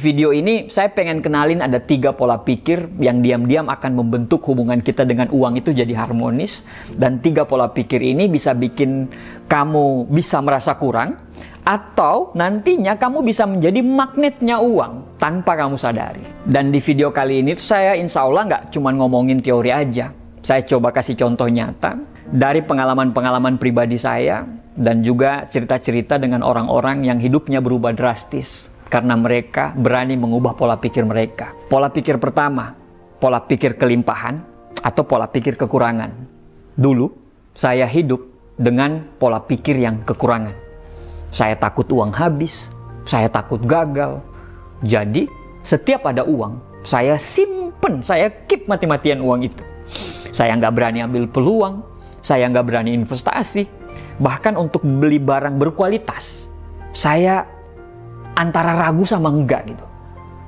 Video ini saya pengen kenalin ada 3 pola pikir yang diam-diam akan membentuk hubungan kita dengan uang itu jadi harmonis. Dan 3 pola pikir ini bisa bikin kamu bisa merasa kurang, atau nantinya kamu bisa menjadi magnetnya uang tanpa kamu sadari. Dan di video kali ini saya insya Allah nggak cuma ngomongin teori aja. Saya coba kasih contoh nyata dari pengalaman-pengalaman pribadi saya dan juga cerita-cerita dengan orang-orang yang hidupnya berubah drastis karena mereka berani mengubah pola pikir mereka. Pola pikir pertama, pola pikir kelimpahan atau pola pikir kekurangan. Dulu, saya hidup dengan pola pikir yang kekurangan. Saya takut uang habis, saya takut gagal. Jadi, setiap ada uang, saya simpen, saya keep mati-matian uang itu. Saya nggak berani ambil peluang, saya nggak berani investasi. Bahkan untuk beli barang berkualitas, saya antara ragu sama enggak gitu.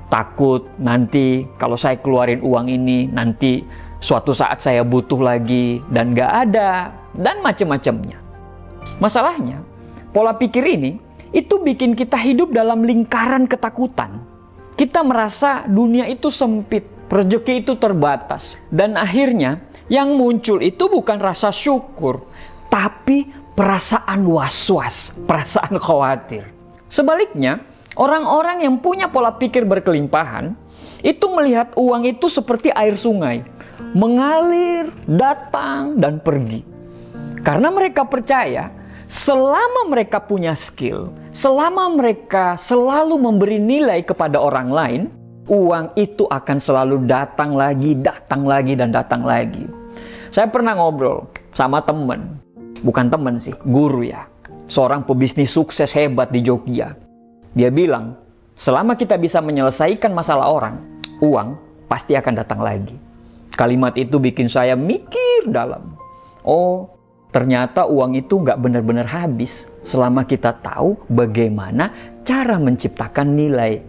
Takut nanti kalau saya keluarin uang ini, nanti suatu saat saya butuh lagi dan nggak ada, dan macam-macamnya. Masalahnya, pola pikir ini itu bikin kita hidup dalam lingkaran ketakutan. Kita merasa dunia itu sempit, rezeki itu terbatas. Dan akhirnya yang muncul itu bukan rasa syukur, tapi perasaan was-was, perasaan khawatir. Sebaliknya, orang-orang yang punya pola pikir berkelimpahan itu melihat uang itu seperti air sungai, mengalir, datang, dan pergi. Karena mereka percaya selama mereka punya skill, selama mereka selalu memberi nilai kepada orang lain, uang itu akan selalu datang lagi, dan datang lagi. Saya pernah ngobrol sama teman, bukan teman sih, guru ya, seorang pebisnis sukses hebat di Jogja. Dia bilang, selama kita bisa menyelesaikan masalah orang, uang pasti akan datang lagi. Kalimat itu bikin saya mikir dalam. Oh, ternyata uang itu nggak benar-benar habis selama kita tahu bagaimana cara menciptakan nilai.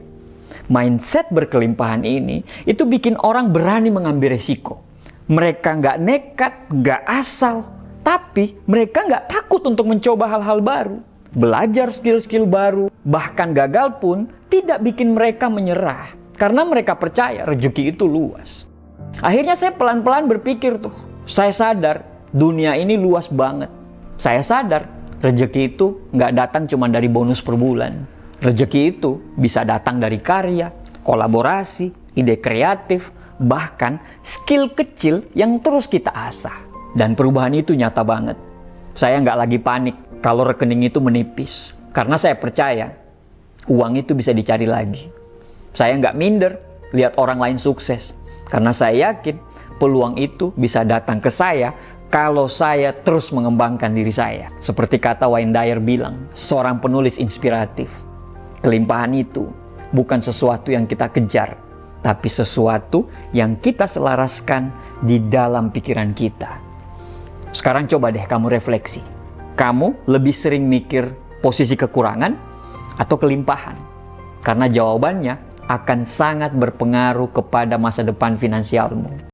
Mindset berkelimpahan ini, itu bikin orang berani mengambil resiko. Mereka nggak nekat, nggak asal, tapi mereka nggak takut untuk mencoba hal-hal baru. Belajar skill-skill baru, bahkan gagal pun tidak bikin mereka menyerah. Karena mereka percaya rezeki itu luas. Akhirnya saya pelan-pelan berpikir tuh. Saya sadar dunia ini luas banget. Saya sadar rezeki itu nggak datang cuma dari bonus per bulan. Rezeki itu bisa datang dari karya, kolaborasi, ide kreatif, bahkan skill kecil yang terus kita asah. Dan perubahan itu nyata banget. Saya nggak lagi panik kalau rekening itu menipis. Karena saya percaya uang itu bisa dicari lagi. Saya nggak minder lihat orang lain sukses. Karena saya yakin peluang itu bisa datang ke saya kalau saya terus mengembangkan diri saya. Seperti kata Wayne Dyer bilang, seorang penulis inspiratif. Kelimpahan itu bukan sesuatu yang kita kejar, tapi sesuatu yang kita selaraskan di dalam pikiran kita. Sekarang coba deh kamu refleksi. Kamu lebih sering mikir posisi kekurangan atau kelimpahan? Karena jawabannya akan sangat berpengaruh kepada masa depan finansialmu.